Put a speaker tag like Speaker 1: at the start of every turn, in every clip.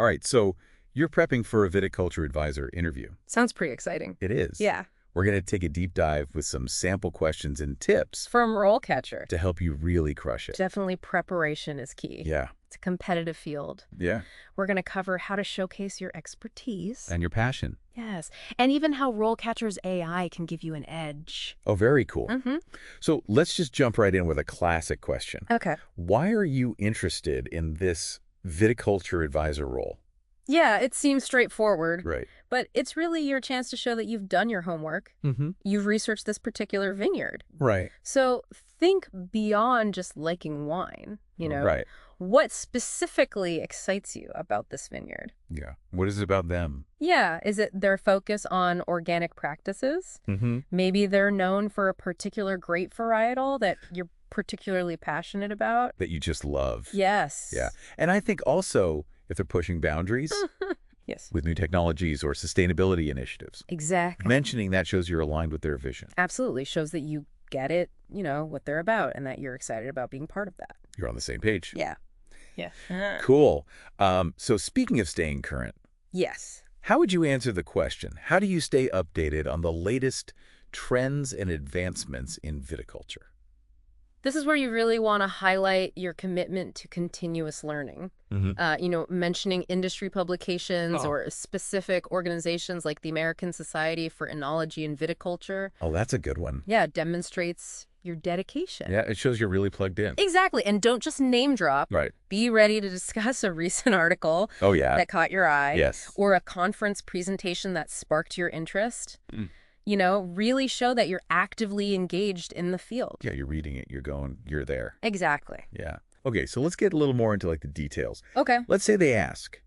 Speaker 1: All right, so you're prepping for a Viticulture Advisor interview.
Speaker 2: Sounds pretty exciting.
Speaker 1: It is.
Speaker 2: Yeah.
Speaker 1: We're going to take a deep dive with some sample questions and tips
Speaker 2: From RoleCatcher.
Speaker 1: to help you really crush it.
Speaker 2: Definitely preparation is key.
Speaker 1: Yeah.
Speaker 2: It's a competitive field.
Speaker 1: Yeah.
Speaker 2: We're going to cover how to showcase your expertise.
Speaker 1: And your passion.
Speaker 2: Yes. And even how RoleCatcher's AI can give you an edge.
Speaker 1: Oh, very cool.
Speaker 2: Mm-hmm.
Speaker 1: So let's just jump right in with a classic question.
Speaker 2: Okay.
Speaker 1: Why are you interested in this Viticulture Advisor role?
Speaker 2: Yeah, it seems straightforward.
Speaker 1: Right.
Speaker 2: But it's really your chance to show that you've done your homework.
Speaker 1: Mm-hmm.
Speaker 2: You've researched this particular vineyard.
Speaker 1: Right.
Speaker 2: So think beyond just liking wine,
Speaker 1: Right.
Speaker 2: What specifically excites you about this vineyard?
Speaker 1: Yeah. What is it about them?
Speaker 2: Yeah, is it their focus on organic practices?
Speaker 1: Mm-hmm.
Speaker 2: Maybe they're known for a particular grape varietal that you're particularly passionate about?
Speaker 1: That you just love.
Speaker 2: Yes.
Speaker 1: Yeah. And I think also if they're pushing boundaries
Speaker 2: Yes.
Speaker 1: with new technologies or sustainability initiatives.
Speaker 2: Exactly.
Speaker 1: Mentioning that shows you're aligned with their vision.
Speaker 2: Absolutely. Shows that you get it, what they're about, and that you're excited about being part of that.
Speaker 1: You're on the same page.
Speaker 2: Yeah. Yeah.
Speaker 1: Cool. So speaking of staying current,
Speaker 2: Yes.
Speaker 1: how would you answer the question? How do you stay updated on the latest trends and advancements in viticulture?
Speaker 2: This is where you really want to highlight your commitment to continuous learning. Mentioning industry publications or specific organizations like the American Society for Enology and Viticulture.
Speaker 1: Oh, that's a good one.
Speaker 2: Yeah, demonstrates your dedication.
Speaker 1: Yeah, it shows you're really plugged in.
Speaker 2: Exactly. And don't just name drop.
Speaker 1: Right.
Speaker 2: Be ready to discuss a recent article
Speaker 1: Oh, yeah.
Speaker 2: that caught your eye.
Speaker 1: Yes.
Speaker 2: Or a conference presentation that sparked your interest. Really show that you're actively engaged in the field.
Speaker 1: Yeah, you're reading it. You're there.
Speaker 2: Exactly.
Speaker 1: Yeah. Okay, so let's get a little more into the details.
Speaker 2: Okay.
Speaker 1: Let's say they ask,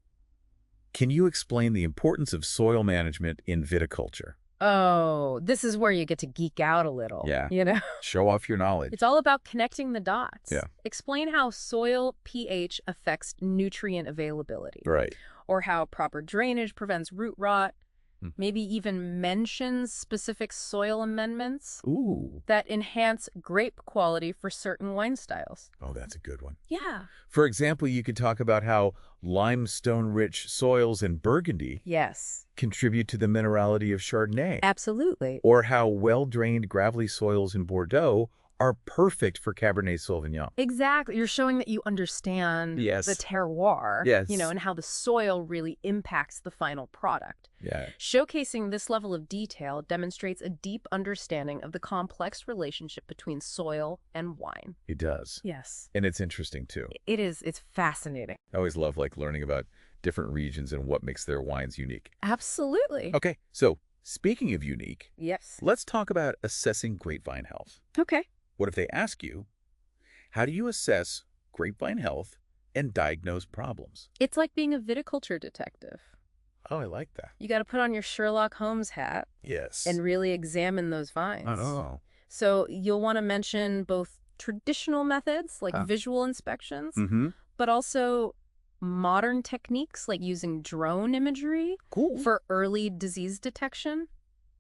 Speaker 1: can you explain the importance of soil management in viticulture?
Speaker 2: Oh, this is where you get to geek out a little.
Speaker 1: Yeah. Show off your knowledge.
Speaker 2: It's all about connecting the dots.
Speaker 1: Yeah.
Speaker 2: Explain how soil pH affects nutrient availability.
Speaker 1: Right.
Speaker 2: Or how proper drainage prevents root rot. Maybe even mentions specific soil amendments that enhance grape quality for certain wine styles.
Speaker 1: Oh, that's a good one.
Speaker 2: Yeah.
Speaker 1: For example, you could talk about how limestone-rich soils in Burgundy contribute to the minerality of Chardonnay.
Speaker 2: Absolutely.
Speaker 1: Or how well-drained gravelly soils in Bordeaux are perfect for Cabernet Sauvignon.
Speaker 2: Exactly. You're showing that you understand the terroir, and how the soil really impacts the final product.
Speaker 1: Yeah.
Speaker 2: Showcasing this level of detail demonstrates a deep understanding of the complex relationship between soil and wine.
Speaker 1: It does.
Speaker 2: Yes.
Speaker 1: And it's interesting, too.
Speaker 2: It is. It's fascinating.
Speaker 1: I always love learning about different regions and what makes their wines unique.
Speaker 2: Absolutely.
Speaker 1: Okay, so speaking of unique,
Speaker 2: Yes.
Speaker 1: let's talk about assessing grapevine health.
Speaker 2: Okay.
Speaker 1: What if they ask you, how do you assess grapevine health and diagnose problems?
Speaker 2: It's like being a viticulture detective.
Speaker 1: Oh, I like that.
Speaker 2: You got to put on your Sherlock Holmes hat.
Speaker 1: Yes.
Speaker 2: And really examine those vines.
Speaker 1: I know.
Speaker 2: So you'll want to mention both traditional methods like visual inspections, but also modern techniques like using drone imagery for early disease detection.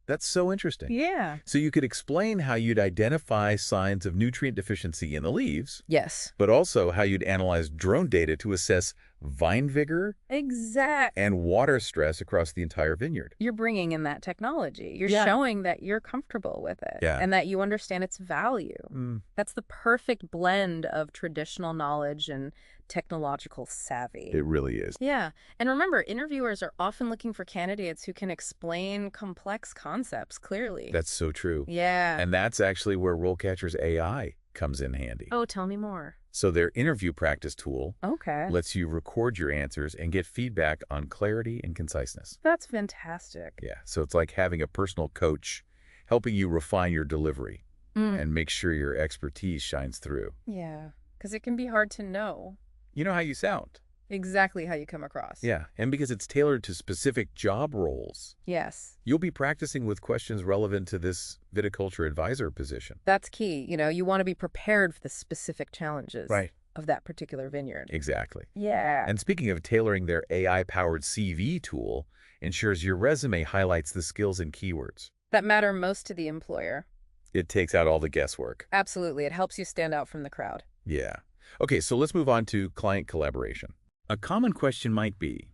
Speaker 1: That's so interesting.
Speaker 2: Yeah.
Speaker 1: So you could explain how you'd identify signs of nutrient deficiency in the leaves.
Speaker 2: Yes.
Speaker 1: But also how you'd analyze drone data to assess vine vigor and water stress across the entire vineyard.
Speaker 2: You're bringing in that technology. You're showing that you're comfortable with it and that you understand its value. That's the perfect blend of traditional knowledge and technological savvy.
Speaker 1: It really is.
Speaker 2: Yeah. And remember, interviewers are often looking for candidates who can explain complex concepts clearly.
Speaker 1: That's so true.
Speaker 2: Yeah.
Speaker 1: And that's actually where RoleCatcher's AI comes in handy.
Speaker 2: Oh, tell me more.
Speaker 1: So their interview practice tool
Speaker 2: Okay.
Speaker 1: lets you record your answers and get feedback on clarity and conciseness.
Speaker 2: That's fantastic.
Speaker 1: Yeah. So it's like having a personal coach helping you refine your delivery and make sure your expertise shines through.
Speaker 2: Yeah. Because it can be hard to know.
Speaker 1: You know how you sound.
Speaker 2: Exactly how you come across.
Speaker 1: Yeah, and because it's tailored to specific job roles.
Speaker 2: Yes.
Speaker 1: You'll be practicing with questions relevant to this Viticulture Advisor position.
Speaker 2: That's key. You want to be prepared for the specific challenges of that particular vineyard.
Speaker 1: Exactly.
Speaker 2: Yeah.
Speaker 1: And speaking of tailoring, their AI-powered CV tool ensures your resume highlights the skills and keywords
Speaker 2: that matter most to the employer.
Speaker 1: It takes out all the guesswork.
Speaker 2: Absolutely. It helps you stand out from the crowd.
Speaker 1: Yeah. Okay, so let's move on to client collaboration. A common question might be,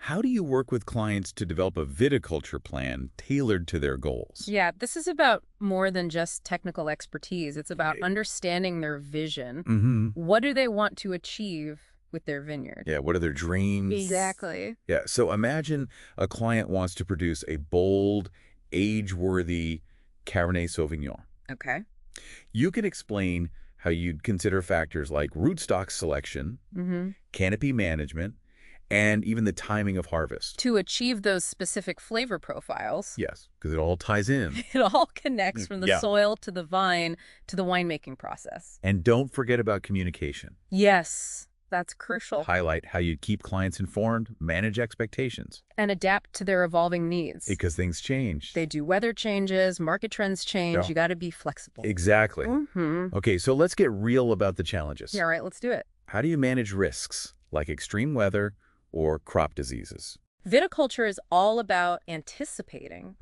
Speaker 1: How do you work with clients to develop a viticulture plan tailored to their goals?
Speaker 2: Yeah, this is about more than just technical expertise. It's about understanding their vision. What do they want to achieve with their vineyard?
Speaker 1: Yeah, what are their dreams?
Speaker 2: Exactly.
Speaker 1: Yeah, so imagine a client wants to produce a bold, age-worthy Cabernet Sauvignon.
Speaker 2: Okay.
Speaker 1: You can explain how you'd consider factors like rootstock selection, canopy management, and even the timing of harvest.
Speaker 2: To achieve those specific flavor profiles.
Speaker 1: Yes, because it all ties in.
Speaker 2: It all connects from the soil to the vine to the winemaking process.
Speaker 1: And don't forget about communication.
Speaker 2: Yes, that's crucial.
Speaker 1: Highlight how you keep clients informed, manage expectations.
Speaker 2: And adapt to their evolving needs.
Speaker 1: Because things change.
Speaker 2: They do, weather changes, market trends change.
Speaker 1: Yeah.
Speaker 2: You got to be flexible.
Speaker 1: Exactly. Okay, so let's get real about the challenges.
Speaker 2: Yeah, all right, let's do it.
Speaker 1: How do you manage risks like extreme weather or crop diseases?
Speaker 2: Viticulture is all about anticipating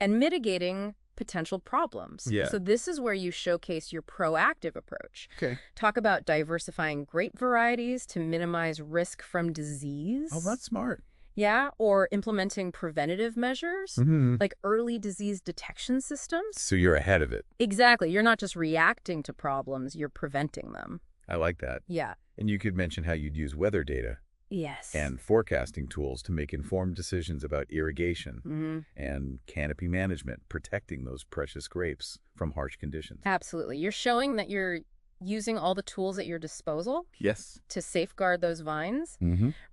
Speaker 2: and mitigating potential problems.
Speaker 1: Yeah.
Speaker 2: So this is where you showcase your proactive approach.
Speaker 1: Okay.
Speaker 2: Talk about diversifying grape varieties to minimize risk from disease.
Speaker 1: Oh, that's smart.
Speaker 2: Yeah, or implementing preventative measures like early disease detection systems.
Speaker 1: So you're ahead of it.
Speaker 2: Exactly. You're not just reacting to problems, you're preventing them.
Speaker 1: I like that.
Speaker 2: Yeah.
Speaker 1: And you could mention how you'd use weather data
Speaker 2: Yes.
Speaker 1: and forecasting tools to make informed decisions about irrigation and canopy management, protecting those precious grapes from harsh conditions.
Speaker 2: Absolutely. You're showing that you're using all the tools at your disposal
Speaker 1: Yes.
Speaker 2: to safeguard those vines.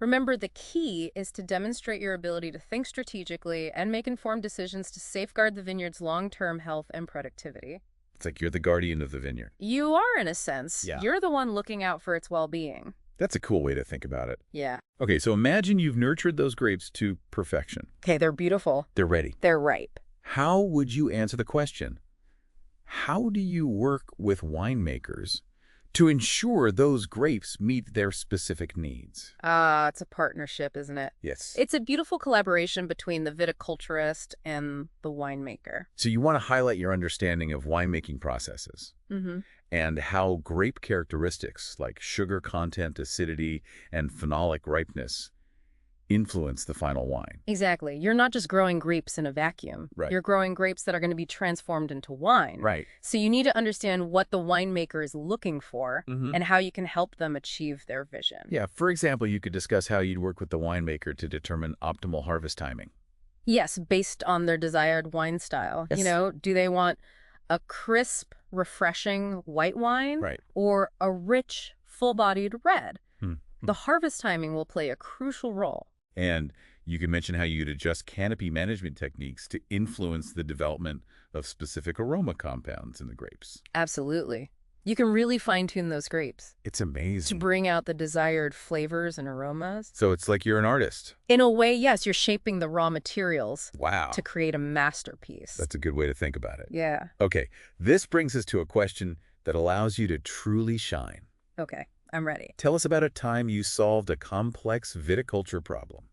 Speaker 2: Remember, the key is to demonstrate your ability to think strategically and make informed decisions to safeguard the vineyard's long-term health and productivity.
Speaker 1: It's like you're the guardian of the vineyard.
Speaker 2: You are, in a sense.
Speaker 1: Yeah.
Speaker 2: You're the one looking out for its well-being.
Speaker 1: That's a cool way to think about it.
Speaker 2: Yeah.
Speaker 1: Okay, so imagine you've nurtured those grapes to perfection.
Speaker 2: Okay, they're beautiful.
Speaker 1: They're ready.
Speaker 2: They're ripe.
Speaker 1: How would you answer the question? How do you work with winemakers to ensure those grapes meet their specific needs?
Speaker 2: It's a partnership, isn't it?
Speaker 1: Yes.
Speaker 2: It's a beautiful collaboration between the viticulturist and the winemaker.
Speaker 1: So you want to highlight your understanding of winemaking processes and how grape characteristics like sugar content, acidity, and phenolic ripeness influence the final wine.
Speaker 2: Exactly. You're not just growing grapes in a vacuum.
Speaker 1: Right.
Speaker 2: You're growing grapes that are going to be transformed into wine.
Speaker 1: Right.
Speaker 2: So you need to understand what the winemaker is looking for and how you can help them achieve their vision.
Speaker 1: Yeah, for example, you could discuss how you'd work with the winemaker to determine optimal harvest timing.
Speaker 2: Yes, based on their desired wine style.
Speaker 1: Yes.
Speaker 2: You know, do they want a crisp, refreshing white wine
Speaker 1: Right.
Speaker 2: or a rich, full-bodied red? The harvest timing will play a crucial role.
Speaker 1: And you can mention how you'd adjust canopy management techniques to influence the development of specific aroma compounds in the grapes.
Speaker 2: Absolutely. You can really fine-tune those grapes
Speaker 1: It's
Speaker 2: to
Speaker 1: amazing.
Speaker 2: bring out the desired flavors and aromas.
Speaker 1: So it's like you're an artist.
Speaker 2: In a way, yes, you're shaping the raw materials
Speaker 1: Wow.
Speaker 2: to create a masterpiece.
Speaker 1: That's a good way to think about it.
Speaker 2: Yeah.
Speaker 1: Okay, this brings us to a question that allows you to truly shine.
Speaker 2: Okay, I'm ready.
Speaker 1: Tell us about a time you solved a complex viticulture problem.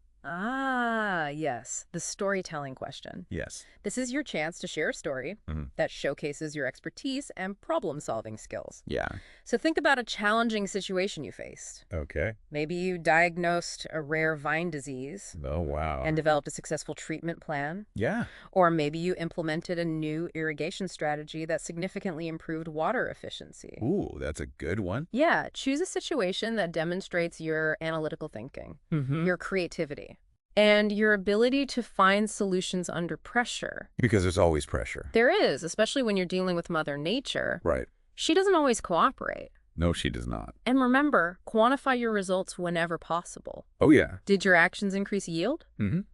Speaker 2: Yes, the storytelling question.
Speaker 1: Yes.
Speaker 2: This is your chance to share a story that showcases your expertise and problem-solving skills.
Speaker 1: Yeah.
Speaker 2: So think about a challenging situation you faced.
Speaker 1: Okay.
Speaker 2: Maybe you diagnosed a rare vine disease
Speaker 1: Oh, wow.
Speaker 2: and developed a successful treatment plan.
Speaker 1: Yeah.
Speaker 2: Or maybe you implemented a new irrigation strategy that significantly improved water efficiency.
Speaker 1: Ooh, that's a good one.
Speaker 2: Yeah, choose a situation that demonstrates your analytical thinking, your creativity, and your ability to find solutions under pressure.
Speaker 1: Because there's always pressure.
Speaker 2: There is, especially when you're dealing with Mother Nature.
Speaker 1: Right.
Speaker 2: She doesn't always cooperate.
Speaker 1: No, she does not.
Speaker 2: And remember, quantify your results whenever possible.
Speaker 1: Oh, yeah.
Speaker 2: Did your actions increase yield?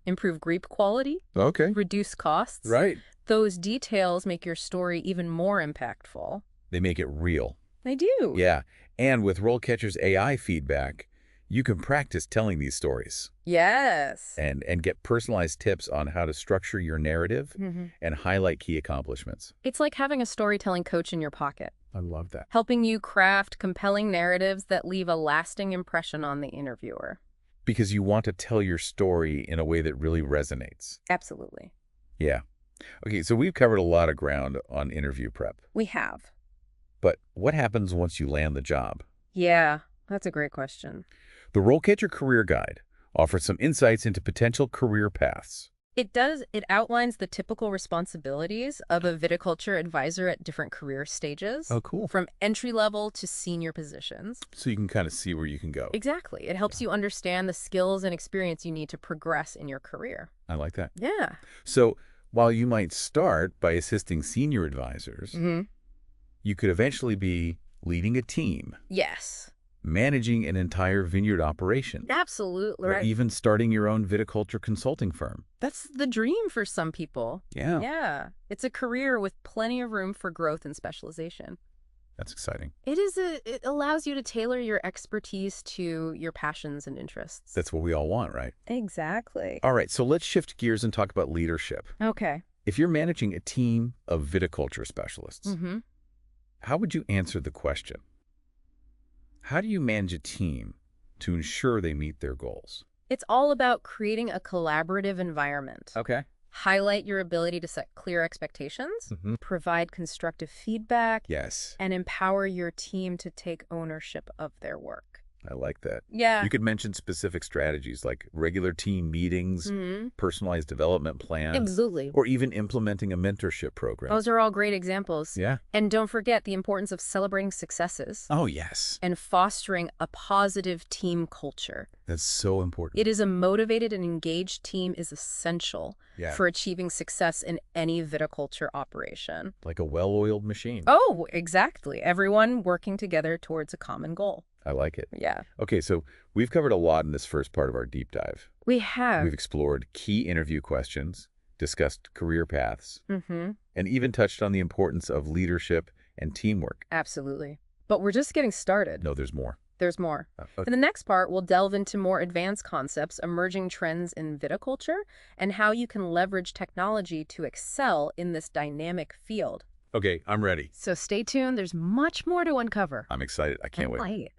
Speaker 2: Improve grape quality?
Speaker 1: Okay.
Speaker 2: Reduce costs?
Speaker 1: Right.
Speaker 2: Those details make your story even more impactful.
Speaker 1: They make it real.
Speaker 2: They do.
Speaker 1: Yeah. And with RoleCatcher's AI feedback, you can practice telling these stories
Speaker 2: Yes.
Speaker 1: and get personalized tips on how to structure your narrative and highlight key accomplishments.
Speaker 2: It's like having a storytelling coach in your pocket,
Speaker 1: I love that.
Speaker 2: helping you craft compelling narratives that leave a lasting impression on the interviewer.
Speaker 1: Because you want to tell your story in a way that really resonates.
Speaker 2: Absolutely.
Speaker 1: Yeah. Okay, so we've covered a lot of ground on interview prep.
Speaker 2: We have.
Speaker 1: But what happens once you land the job?
Speaker 2: Yeah, that's a great question.
Speaker 1: The RoleCatcher Career Guide offers some insights into potential career paths.
Speaker 2: It does. It outlines the typical responsibilities of a viticulture advisor at different career stages.
Speaker 1: Oh, cool.
Speaker 2: From entry level to senior positions.
Speaker 1: So you can kind of see where you can go.
Speaker 2: Exactly. It helps you understand the skills and experience you need to progress in your career.
Speaker 1: I like that.
Speaker 2: Yeah.
Speaker 1: So while you might start by assisting senior advisors, you could eventually be leading a team,
Speaker 2: Yes.
Speaker 1: managing an entire vineyard operation,
Speaker 2: Absolutely
Speaker 1: or
Speaker 2: right.
Speaker 1: even starting your own viticulture consulting firm.
Speaker 2: That's the dream for some people.
Speaker 1: Yeah,
Speaker 2: Yeah. It's a career with plenty of room for growth and specialization.
Speaker 1: that's exciting.
Speaker 2: It allows you to tailor your expertise to your passions and interests.
Speaker 1: That's what we all want, right?
Speaker 2: Exactly.
Speaker 1: All right, so let's shift gears and talk about leadership.
Speaker 2: Okay.
Speaker 1: If you're managing a team of viticulture specialists, how would you answer the question? How do you manage a team to ensure they meet their goals?
Speaker 2: It's all about creating a collaborative environment.
Speaker 1: Okay.
Speaker 2: Highlight your ability to set clear expectations, provide constructive feedback,
Speaker 1: Yes,
Speaker 2: and empower your team to take ownership of their work.
Speaker 1: I like that.
Speaker 2: Yeah.
Speaker 1: You could mention specific strategies like regular team meetings, personalized development plans,
Speaker 2: Absolutely.
Speaker 1: or even implementing a mentorship program.
Speaker 2: Those are all great examples.
Speaker 1: Yeah.
Speaker 2: And don't forget the importance of celebrating successes
Speaker 1: Oh, yes.
Speaker 2: and fostering a positive team culture.
Speaker 1: That's so important.
Speaker 2: It is a motivated and engaged team is essential
Speaker 1: Yeah.
Speaker 2: for achieving success in any viticulture operation.
Speaker 1: Like a well-oiled machine.
Speaker 2: Oh, exactly. Everyone working together towards a common goal.
Speaker 1: I like it.
Speaker 2: Yeah.
Speaker 1: Okay, so we've covered a lot in this first part of our deep dive.
Speaker 2: We have.
Speaker 1: We've explored key interview questions, discussed career paths, and even touched on the importance of leadership and teamwork.
Speaker 2: Absolutely. But we're just getting started.
Speaker 1: No, there's more.
Speaker 2: There's more. In the next part, we'll delve into more advanced concepts, emerging trends in viticulture, and how you can leverage technology to excel in this dynamic field.
Speaker 1: Okay, I'm ready.
Speaker 2: So stay tuned. There's much more to uncover.
Speaker 1: I'm excited. I can't wait.
Speaker 2: Wait.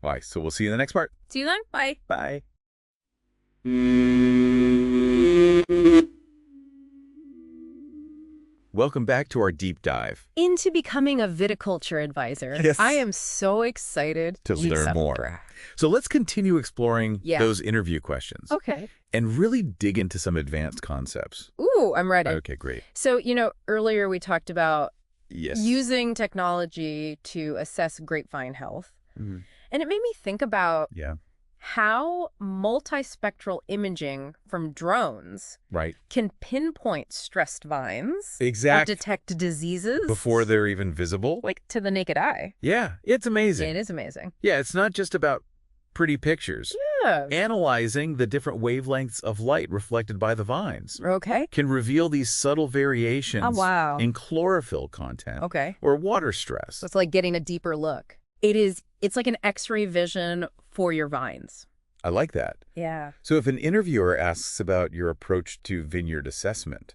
Speaker 1: All right, so we'll see you in the next part.
Speaker 2: See you then. Bye.
Speaker 1: Bye. Welcome back to our deep dive.
Speaker 2: Into becoming a viticulture advisor.
Speaker 1: Yes.
Speaker 2: I am so excited
Speaker 1: To learn more. So let's continue exploring those interview questions
Speaker 2: Okay.
Speaker 1: and really dig into some advanced concepts.
Speaker 2: Ooh, I'm ready.
Speaker 1: Okay, great.
Speaker 2: So, earlier we talked about
Speaker 1: Yes.
Speaker 2: using technology to assess grapevine health.
Speaker 1: Mhm.
Speaker 2: And it made me think about
Speaker 1: Yeah,
Speaker 2: how multispectral imaging from drones
Speaker 1: right.
Speaker 2: can pinpoint stressed vines,
Speaker 1: Exactly.
Speaker 2: detect diseases
Speaker 1: Before they're even visible.
Speaker 2: like to the naked eye.
Speaker 1: Yeah, it's amazing.
Speaker 2: It is amazing.
Speaker 1: Yeah, it's not just about pretty pictures.
Speaker 2: Yeah.
Speaker 1: Analyzing the different wavelengths of light reflected by the vines
Speaker 2: Okay.
Speaker 1: can reveal these subtle variations
Speaker 2: Oh, wow.
Speaker 1: in chlorophyll content
Speaker 2: Okay.
Speaker 1: or water stress.
Speaker 2: So it's like getting a deeper look. It's like an X-ray vision for your vines.
Speaker 1: I like that.
Speaker 2: Yeah.
Speaker 1: So if an interviewer asks about your approach to vineyard assessment,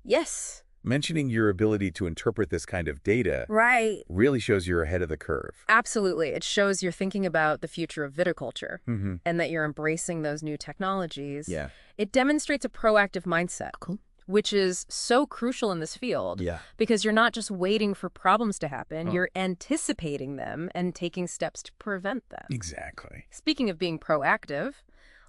Speaker 2: Yes.
Speaker 1: mentioning your ability to interpret this kind of data
Speaker 2: Right.
Speaker 1: really shows you're ahead of the curve.
Speaker 2: Absolutely. It shows you're thinking about the future of viticulture
Speaker 1: Mm-hmm.
Speaker 2: and that you're embracing those new technologies.
Speaker 1: Yeah.
Speaker 2: It demonstrates a proactive mindset, which is so crucial in this field
Speaker 1: Yeah.
Speaker 2: because you're not just waiting for problems to happen, you're anticipating them and taking steps to prevent them.
Speaker 1: Exactly.
Speaker 2: Speaking of being proactive,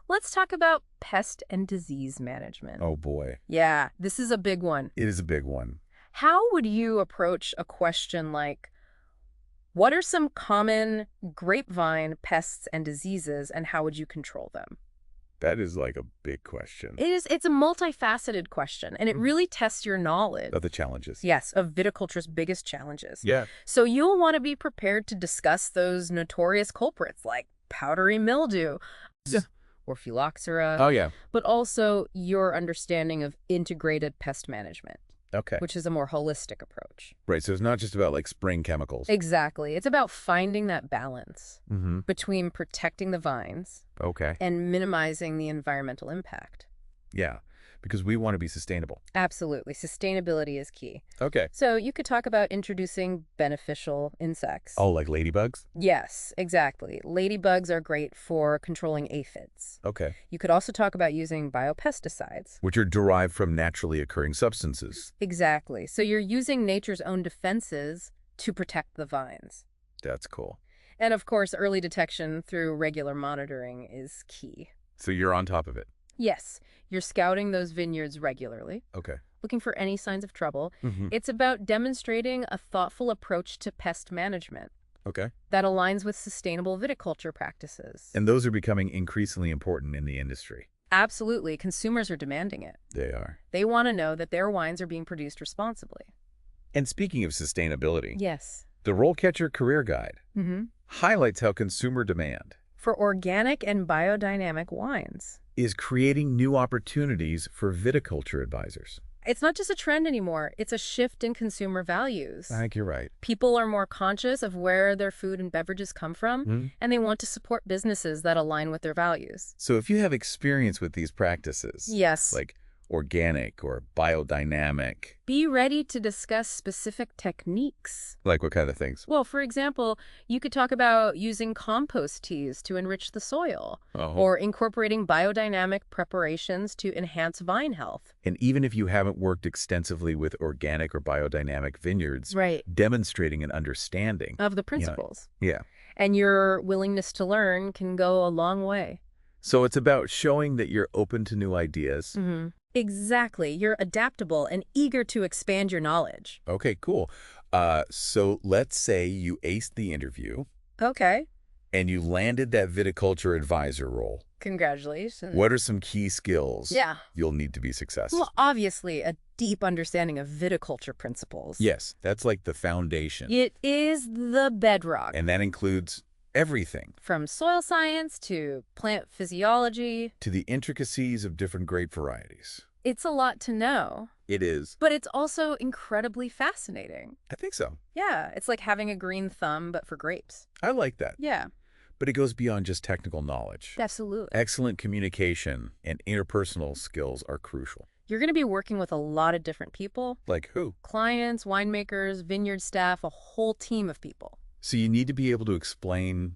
Speaker 2: let's talk about pest and disease management.
Speaker 1: Oh, boy.
Speaker 2: Yeah, this is a big one.
Speaker 1: It is a big one.
Speaker 2: How would you approach a question like, what are some common grapevine pests and diseases, and how would you control them?
Speaker 1: That is like a big question.
Speaker 2: It's a multifaceted question, and it really tests your knowledge.
Speaker 1: Of the challenges.
Speaker 2: Yes, of viticulture's biggest challenges.
Speaker 1: Yeah.
Speaker 2: So you'll want to be prepared to discuss those notorious culprits like powdery mildew or phylloxera,
Speaker 1: Oh, yeah.
Speaker 2: but also your understanding of integrated pest management,
Speaker 1: Okay.
Speaker 2: which is a more holistic approach.
Speaker 1: Right. So it's not just about like spraying chemicals.
Speaker 2: Exactly. It's about finding that balance
Speaker 1: Mm-hmm.
Speaker 2: between protecting the vines
Speaker 1: Okay.
Speaker 2: and minimizing the environmental impact.
Speaker 1: Yeah. Because we want to be sustainable.
Speaker 2: Absolutely. Sustainability is key.
Speaker 1: Okay.
Speaker 2: So you could talk about introducing beneficial insects.
Speaker 1: Oh, like ladybugs?
Speaker 2: Yes, exactly. Ladybugs are great for controlling aphids.
Speaker 1: Okay.
Speaker 2: You could also talk about using biopesticides.
Speaker 1: Which are derived from naturally occurring substances.
Speaker 2: Exactly. So you're using nature's own defenses to protect the vines.
Speaker 1: That's cool.
Speaker 2: And of course, early detection through regular monitoring is key.
Speaker 1: So you're on top of it.
Speaker 2: Yes, you're scouting those vineyards regularly,
Speaker 1: Okay.
Speaker 2: looking for any signs of trouble.
Speaker 1: Mm-hmm.
Speaker 2: It's about demonstrating a thoughtful approach to pest management
Speaker 1: Okay.
Speaker 2: that aligns with sustainable viticulture practices.
Speaker 1: And those are becoming increasingly important in the industry.
Speaker 2: Absolutely, consumers are demanding it.
Speaker 1: They are.
Speaker 2: They want to know that their wines are being produced responsibly.
Speaker 1: And speaking of sustainability,
Speaker 2: Yes.
Speaker 1: the RoleCatcher Career Guide
Speaker 2: Mm-hmm.
Speaker 1: highlights how consumer demand
Speaker 2: For organic and biodynamic wines.
Speaker 1: is creating new opportunities for viticulture advisors.
Speaker 2: It's not just a trend anymore. It's a shift in consumer values.
Speaker 1: I think you're right.
Speaker 2: People are more conscious of where their food and beverages come from,
Speaker 1: Mhm.
Speaker 2: and they want to support businesses that align with their values.
Speaker 1: So if you have experience with these practices,
Speaker 2: Yes.
Speaker 1: like organic or biodynamic,
Speaker 2: Be ready to discuss specific techniques.
Speaker 1: like what kind of things?
Speaker 2: Well, for example, you could talk about using compost teas to enrich the soil,
Speaker 1: Oh.
Speaker 2: or incorporating biodynamic preparations to enhance vine health.
Speaker 1: And even if you haven't worked extensively with organic or biodynamic vineyards,
Speaker 2: Right.
Speaker 1: demonstrating an understanding.
Speaker 2: Of the principles.
Speaker 1: Yeah.
Speaker 2: And your willingness to learn can go a long way.
Speaker 1: So it's about showing that you're open to new ideas.
Speaker 2: Mm-hmm. Exactly. You're adaptable and eager to expand your knowledge.
Speaker 1: Okay, cool. So let's say you aced the interview
Speaker 2: Okay.
Speaker 1: and you landed that viticulture advisor role.
Speaker 2: Congratulations.
Speaker 1: What are some key skills
Speaker 2: Yeah.
Speaker 1: you'll need to be successful?
Speaker 2: Well, obviously, a deep understanding of viticulture principles.
Speaker 1: Yes, that's like the foundation.
Speaker 2: It is the bedrock.
Speaker 1: And that includes everything,
Speaker 2: From soil science to plant physiology.
Speaker 1: to the intricacies of different grape varieties.
Speaker 2: It's a lot to know,
Speaker 1: It is.
Speaker 2: but it's also incredibly fascinating.
Speaker 1: I think so.
Speaker 2: Yeah, it's like having a green thumb, but for grapes.
Speaker 1: I like that.
Speaker 2: Yeah,
Speaker 1: But it goes beyond just technical knowledge.
Speaker 2: absolutely.
Speaker 1: Excellent communication and interpersonal skills are crucial.
Speaker 2: You're going to be working with a lot of different people.
Speaker 1: Like who?
Speaker 2: Clients, winemakers, vineyard staff, a whole team of people.
Speaker 1: So you need to be able to explain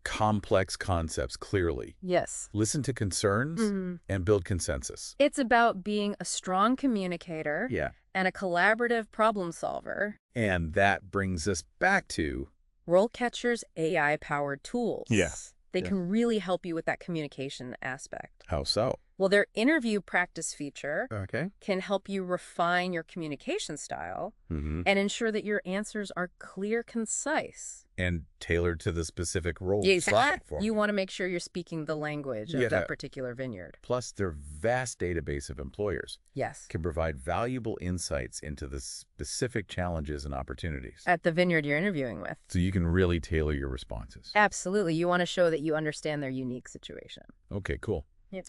Speaker 1: complex concepts clearly,
Speaker 2: Yes.
Speaker 1: listen to concerns,
Speaker 2: Mhm.
Speaker 1: and build consensus.
Speaker 2: It's about being a strong communicator
Speaker 1: Yeah.
Speaker 2: and a collaborative problem solver.
Speaker 1: And that brings us back to...
Speaker 2: RoleCatcher's AI-powered tools.
Speaker 1: Yeah.
Speaker 2: They
Speaker 1: Yeah.
Speaker 2: can really help you with that communication aspect.
Speaker 1: How so?
Speaker 2: Well, their interview practice feature
Speaker 1: Okay.
Speaker 2: can help you refine your communication style
Speaker 1: Mm-hmm.
Speaker 2: and ensure that your answers are clear, concise.
Speaker 1: And tailored to the specific role.
Speaker 2: You want to make sure you're speaking the language of
Speaker 1: Yeah.
Speaker 2: that particular vineyard.
Speaker 1: Plus, their vast database of employers
Speaker 2: Yes.
Speaker 1: can provide valuable insights into the specific challenges and opportunities.
Speaker 2: At the vineyard you're interviewing with.
Speaker 1: So you can really tailor your responses.
Speaker 2: Absolutely. You want to show that you understand their unique situation.
Speaker 1: Okay, cool.
Speaker 2: Yep.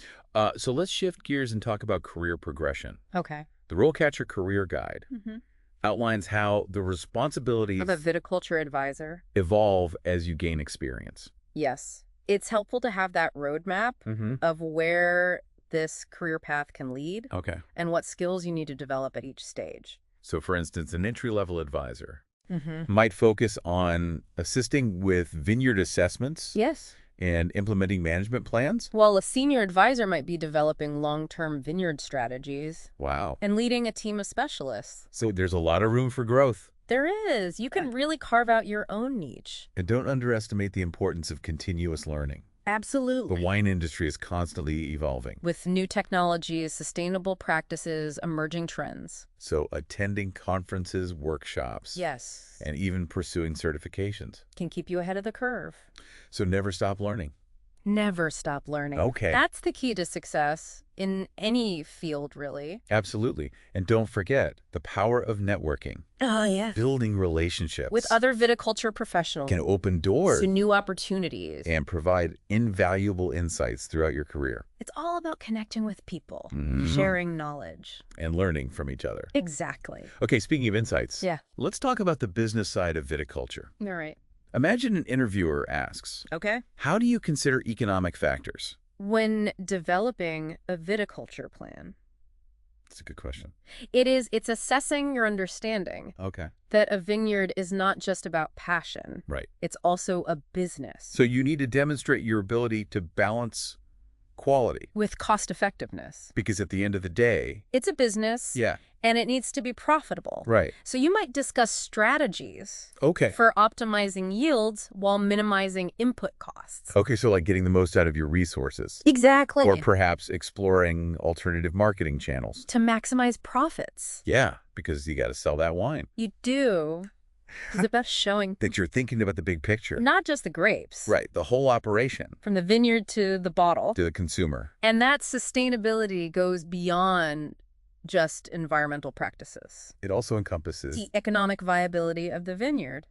Speaker 1: So let's shift gears and talk about career progression.
Speaker 2: Okay.
Speaker 1: The RoleCatcher Career Guide
Speaker 2: Mm-hmm.
Speaker 1: outlines how the responsibilities
Speaker 2: Of a viticulture advisor.
Speaker 1: evolve as you gain experience.
Speaker 2: Yes. It's helpful to have that roadmap
Speaker 1: Mm-hmm.
Speaker 2: of where this career path can lead
Speaker 1: Okay.
Speaker 2: and what skills you need to develop at each stage.
Speaker 1: So, for instance, an entry-level advisor
Speaker 2: Mm-hmm.
Speaker 1: might focus on assisting with vineyard assessments
Speaker 2: Yes.
Speaker 1: and implementing management plans.
Speaker 2: While a senior advisor might be developing long-term vineyard strategies
Speaker 1: Wow.
Speaker 2: and leading a team of specialists.
Speaker 1: So there's a lot of room for growth.
Speaker 2: There is. You can really carve out your own niche.
Speaker 1: And don't underestimate the importance of continuous learning. The
Speaker 2: Absolutely.
Speaker 1: wine industry is constantly evolving.
Speaker 2: With new technologies, sustainable practices, emerging trends.
Speaker 1: So attending conferences, workshops,
Speaker 2: Yes.
Speaker 1: and even pursuing certifications.
Speaker 2: Can keep you ahead of the curve.
Speaker 1: So never stop learning.
Speaker 2: Never stop learning.
Speaker 1: Okay.
Speaker 2: That's the key to success in any field, really.
Speaker 1: Absolutely. And don't forget the power of networking.
Speaker 2: Oh, yeah.
Speaker 1: Building relationships
Speaker 2: With other viticulture professionals.
Speaker 1: can open doors
Speaker 2: To new opportunities.
Speaker 1: and provide invaluable insights throughout your career
Speaker 2: It's all about connecting with people,
Speaker 1: Mhm.
Speaker 2: sharing knowledge.
Speaker 1: and learning from each other.
Speaker 2: Exactly.
Speaker 1: Okay, speaking of insights,
Speaker 2: Yeah.
Speaker 1: let's talk about the business side of viticulture.
Speaker 2: All right.
Speaker 1: Imagine an interviewer asks,
Speaker 2: Okay.
Speaker 1: how do you consider economic factors?
Speaker 2: When developing a viticulture plan,
Speaker 1: That's a good question.
Speaker 2: it's assessing your understanding
Speaker 1: Okay.
Speaker 2: that a vineyard is not just about passion.
Speaker 1: Right.
Speaker 2: It's also a business.
Speaker 1: So you need to demonstrate your ability to balance quality
Speaker 2: With cost effectiveness.
Speaker 1: because at the end of the day,
Speaker 2: It's a business.
Speaker 1: yeah,
Speaker 2: And it needs to be profitable.
Speaker 1: Right.
Speaker 2: So you might discuss strategies
Speaker 1: Okay.
Speaker 2: for optimizing yields while minimizing input costs.
Speaker 1: Okay, so like getting the most out of your resources.
Speaker 2: Exactly.
Speaker 1: Or perhaps exploring alternative marketing channels.
Speaker 2: To maximize profits.
Speaker 1: Yeah, because you got to sell that wine.
Speaker 2: You do. It's about showing
Speaker 1: That you're thinking about the big picture.
Speaker 2: not just the grapes.
Speaker 1: Right, the whole operation.
Speaker 2: From the vineyard to the bottle.
Speaker 1: To the consumer.
Speaker 2: And that sustainability goes beyond just environmental practices.
Speaker 1: It also encompasses...
Speaker 2: The economic viability of the vineyard.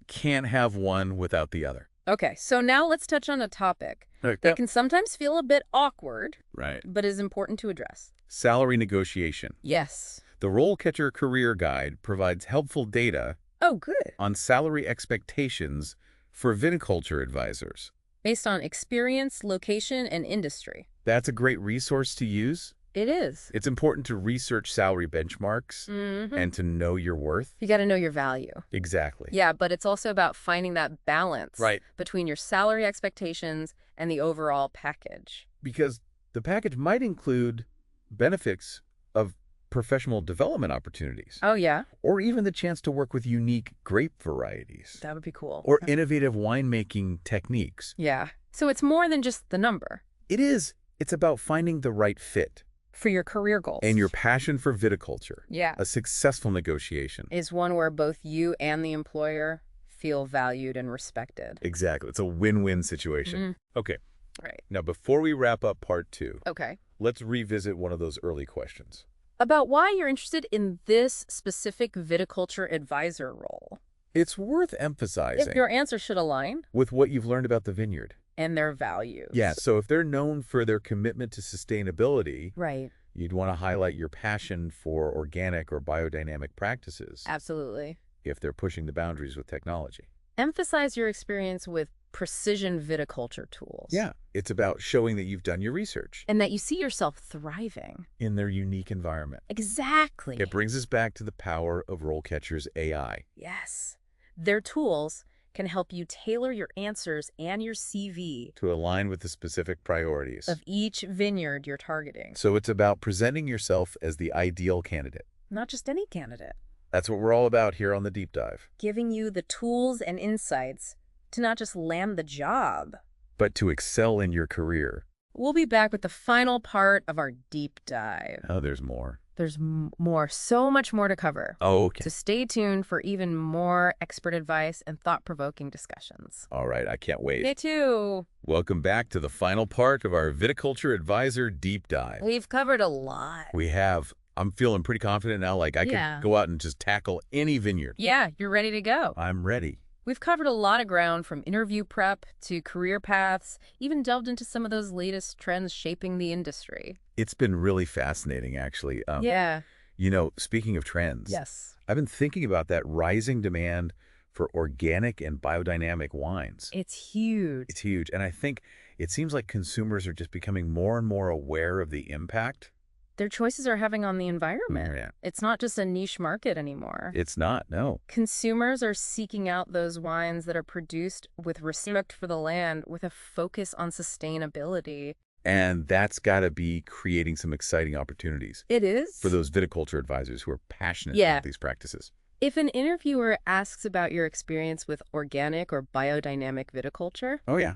Speaker 1: Can't have one without the other.
Speaker 2: Okay, so now let's touch on a topic that can sometimes feel a bit awkward,
Speaker 1: Right.
Speaker 2: but is important to address.
Speaker 1: Salary negotiation.
Speaker 2: Yes.
Speaker 1: The RoleCatcher Career Guide provides helpful data
Speaker 2: Oh, good.
Speaker 1: on salary expectations for viticulture advisors.
Speaker 2: Based on experience, location, and industry.
Speaker 1: That's a great resource to use.
Speaker 2: It is.
Speaker 1: It's important to research salary benchmarks and to know your worth.
Speaker 2: You got to know your value.
Speaker 1: Exactly.
Speaker 2: Yeah, but it's also about finding that balance between your salary expectations and the overall package.
Speaker 1: Because the package might include benefits of professional development opportunities.
Speaker 2: Oh, yeah?
Speaker 1: Or even the chance to work with unique grape varieties.
Speaker 2: That would be cool.
Speaker 1: Or innovative winemaking techniques.
Speaker 2: Yeah. So it's more than just the number.
Speaker 1: It is. It's about finding the right fit.
Speaker 2: For your career goals.
Speaker 1: And your passion for viticulture.
Speaker 2: Yeah.
Speaker 1: A successful negotiation.
Speaker 2: Is one where both you and the employer feel valued and respected.
Speaker 1: Exactly. It's a win-win situation. Okay.
Speaker 2: Right.
Speaker 1: Now, before we wrap up part 2,
Speaker 2: okay,
Speaker 1: let's revisit one of those early questions.
Speaker 2: About why you're interested in this specific viticulture advisor role.
Speaker 1: It's worth emphasizing.
Speaker 2: If your answer should align.
Speaker 1: With what you've learned about the vineyard.
Speaker 2: And their values.
Speaker 1: Yeah, so if they're known for their commitment to sustainability,
Speaker 2: right,
Speaker 1: you'd want to highlight your passion for organic or biodynamic practices.
Speaker 2: Absolutely.
Speaker 1: If they're pushing the boundaries with technology.
Speaker 2: Emphasize your experience with precision viticulture tools.
Speaker 1: Yeah, it's about showing that you've done your research.
Speaker 2: And that you see yourself thriving.
Speaker 1: In their unique environment.
Speaker 2: Exactly.
Speaker 1: It brings us back to the power of RoleCatcher's AI.
Speaker 2: Yes. Their tools can help you tailor your answers and your CV
Speaker 1: to align with the specific priorities
Speaker 2: of each vineyard you're targeting.
Speaker 1: So it's about presenting yourself as the ideal candidate.
Speaker 2: Not just any candidate.
Speaker 1: That's what we're all about here on the Deep Dive.
Speaker 2: Giving you the tools and insights to not just land the job,
Speaker 1: but to excel in your career.
Speaker 2: We'll be back with the final part of our deep dive.
Speaker 1: Oh, there's more.
Speaker 2: There's more, so much more to cover.
Speaker 1: Oh, okay.
Speaker 2: So stay tuned for even more expert advice and thought-provoking discussions.
Speaker 1: All right, I can't wait.
Speaker 2: Me too.
Speaker 1: Welcome back to the final part of our Viticulture Advisor Deep Dive.
Speaker 2: We've covered a lot.
Speaker 1: We have. I'm feeling pretty confident now, like I could go out and just tackle any vineyard.
Speaker 2: Yeah, you're ready to go.
Speaker 1: I'm ready.
Speaker 2: We've covered a lot of ground from interview prep to career paths, even delved into some of those latest trends shaping the industry.
Speaker 1: It's been really fascinating, actually.
Speaker 2: Yeah.
Speaker 1: You know, speaking of trends,
Speaker 2: yes,
Speaker 1: I've been thinking about that rising demand for organic and biodynamic wines.
Speaker 2: It's huge.
Speaker 1: It's huge. And I think it seems like consumers are just becoming more and more aware of the impact
Speaker 2: their choices are having on the environment.
Speaker 1: Yeah.
Speaker 2: It's not just a niche market anymore.
Speaker 1: It's not, no.
Speaker 2: Consumers are seeking out those wines that are produced with respect for the land, with a focus on sustainability.
Speaker 1: And that's got to be creating some exciting opportunities.
Speaker 2: It is.
Speaker 1: For those viticulture advisors who are passionate about these practices.
Speaker 2: If an interviewer asks about your experience with organic or biodynamic viticulture,
Speaker 1: oh yeah,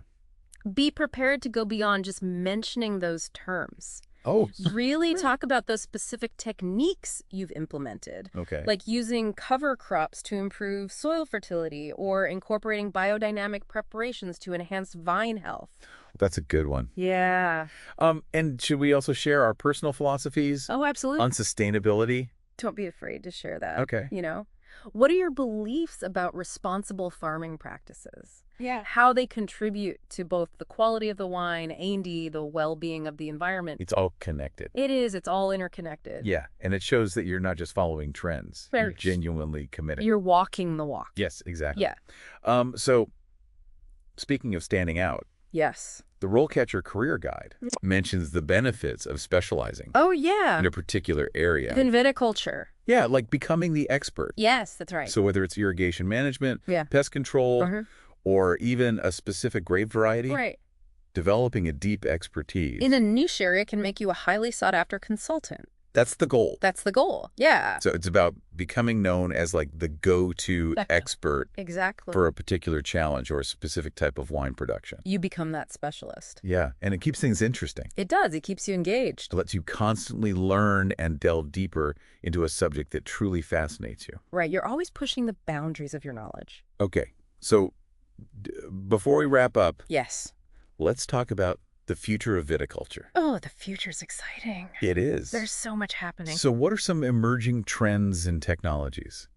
Speaker 2: be prepared to go beyond just mentioning those terms.
Speaker 1: Oh.
Speaker 2: Really talk about those specific techniques you've implemented.
Speaker 1: Okay.
Speaker 2: Like using cover crops to improve soil fertility or incorporating biodynamic preparations to enhance vine health.
Speaker 1: That's a good one.
Speaker 2: Yeah.
Speaker 1: And should we also share our personal philosophies?
Speaker 2: Oh, absolutely.
Speaker 1: On sustainability?
Speaker 2: Don't be afraid to share that.
Speaker 1: Okay.
Speaker 2: You know, what are your beliefs about responsible farming practices?
Speaker 3: Yeah.
Speaker 2: How they contribute to both the quality of the wine and the well-being of the environment.
Speaker 1: It's all connected.
Speaker 2: It is. It's all interconnected.
Speaker 1: Yeah. And it shows that you're not just following trends. You're genuinely committed.
Speaker 2: You're walking the walk.
Speaker 1: Yes, exactly.
Speaker 2: Yeah.
Speaker 1: So speaking of standing out.
Speaker 2: Yes.
Speaker 1: The RoleCatcher Career Guide mentions the benefits of specializing.
Speaker 2: Oh, yeah.
Speaker 1: In a particular area.
Speaker 2: In viticulture.
Speaker 1: Yeah, like becoming the expert.
Speaker 2: Yes, that's right.
Speaker 1: So whether it's irrigation management, pest control, or even a specific grape variety, developing a deep expertise
Speaker 2: in a niche area can make you a highly sought-after consultant.
Speaker 1: That's the goal.
Speaker 2: That's the goal. Yeah.
Speaker 1: So it's about becoming known as like the go-to expert
Speaker 2: Exactly.
Speaker 1: for a particular challenge or a specific type of wine production.
Speaker 2: You become that specialist.
Speaker 1: Yeah, and it keeps things interesting.
Speaker 2: It does. It keeps you engaged.
Speaker 1: It lets you constantly learn and delve deeper into a subject that truly fascinates you.
Speaker 2: Right. You're always pushing the boundaries of your knowledge.
Speaker 1: Okay, so before we wrap up,
Speaker 2: Yes.
Speaker 1: let's talk about the future of viticulture.
Speaker 2: Oh, the future's exciting.
Speaker 1: It is.
Speaker 2: There's so much happening.
Speaker 1: So what are some emerging trends and technologies?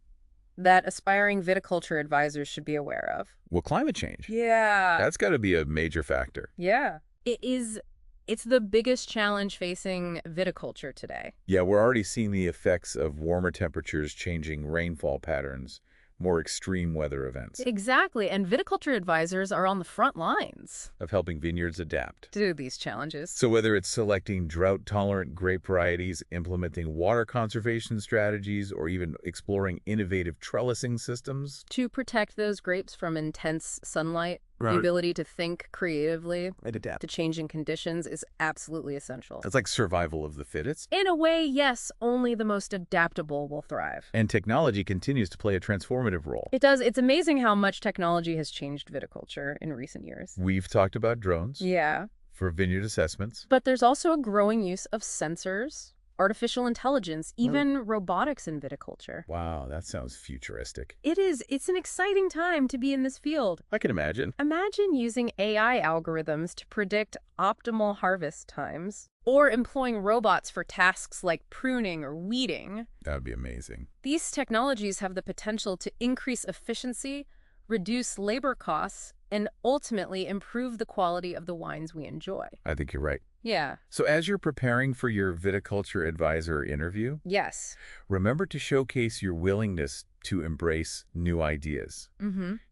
Speaker 2: That aspiring viticulture advisors should be aware of.
Speaker 1: Well, climate change.
Speaker 2: Yeah.
Speaker 1: That's got to be a major factor.
Speaker 2: Yeah. It's the biggest challenge facing viticulture today.
Speaker 1: Yeah, we're already seeing the effects of warmer temperatures changing rainfall patterns, more extreme weather events.
Speaker 2: Exactly. And viticulture advisors are on the front lines
Speaker 1: Of helping vineyards adapt.
Speaker 2: to these challenges.
Speaker 1: So whether it's selecting drought-tolerant grape varieties, implementing water conservation strategies, or even exploring innovative trellising systems.
Speaker 2: To protect those grapes from intense sunlight,
Speaker 1: Right.
Speaker 2: the ability to think creatively,
Speaker 1: And adapt.
Speaker 2: to changing conditions is absolutely essential.
Speaker 1: It's like survival of the fittest.
Speaker 2: In a way, yes, only the most adaptable will thrive.
Speaker 1: And technology continues to play a transformative role.
Speaker 2: It does. It's amazing how much technology has changed viticulture in recent years.
Speaker 1: We've talked about drones
Speaker 2: Yeah.
Speaker 1: for vineyard assessments.
Speaker 2: But there's also a growing use of sensors, artificial intelligence, even robotics in viticulture.
Speaker 1: Wow, that sounds futuristic.
Speaker 2: It is. It's an exciting time to be in this field.
Speaker 1: I can imagine.
Speaker 2: Imagine using AI algorithms to predict optimal harvest times, or employing robots for tasks like pruning or weeding.
Speaker 1: That would be amazing.
Speaker 2: These technologies have the potential to increase efficiency, reduce labor costs, and ultimately improve the quality of the wines we enjoy.
Speaker 1: I think you're right.
Speaker 2: Yeah.
Speaker 1: So as you're preparing for your Viticulture Advisor interview,
Speaker 2: Yes.
Speaker 1: remember to showcase your willingness to embrace new ideas,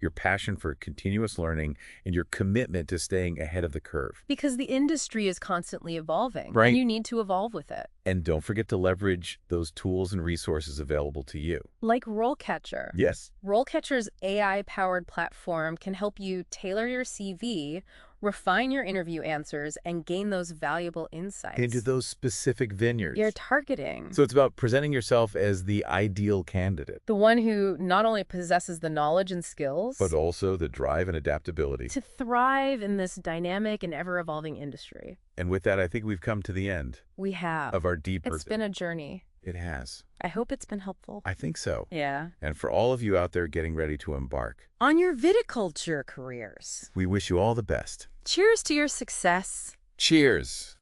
Speaker 1: your passion for continuous learning, and your commitment to staying ahead of the curve.
Speaker 2: Because the industry is constantly evolving.
Speaker 1: Right.
Speaker 2: And you need to evolve with it.
Speaker 1: And don't forget to leverage those tools and resources available to you.
Speaker 2: Like RoleCatcher.
Speaker 1: Yes.
Speaker 2: RoleCatcher's AI-powered platform can help you tailor your CV, refine your interview answers, and gain those valuable insights
Speaker 1: Into those specific vineyards.
Speaker 2: you're targeting.
Speaker 1: So it's about presenting yourself as the ideal candidate,
Speaker 2: The one who not only possesses the knowledge and skills,
Speaker 1: but also the drive and adaptability.
Speaker 2: to thrive in this dynamic and ever-evolving industry.
Speaker 1: And with that, I think we've come to the end
Speaker 2: We have.
Speaker 1: of our deep
Speaker 2: It's been a journey.
Speaker 1: It has.
Speaker 2: I hope it's been helpful.
Speaker 1: I think so.
Speaker 2: Yeah.
Speaker 1: And for all of you out there getting ready to embark,
Speaker 2: On your viticulture careers.
Speaker 1: we wish you all the best.
Speaker 2: Cheers to your success.
Speaker 1: Cheers.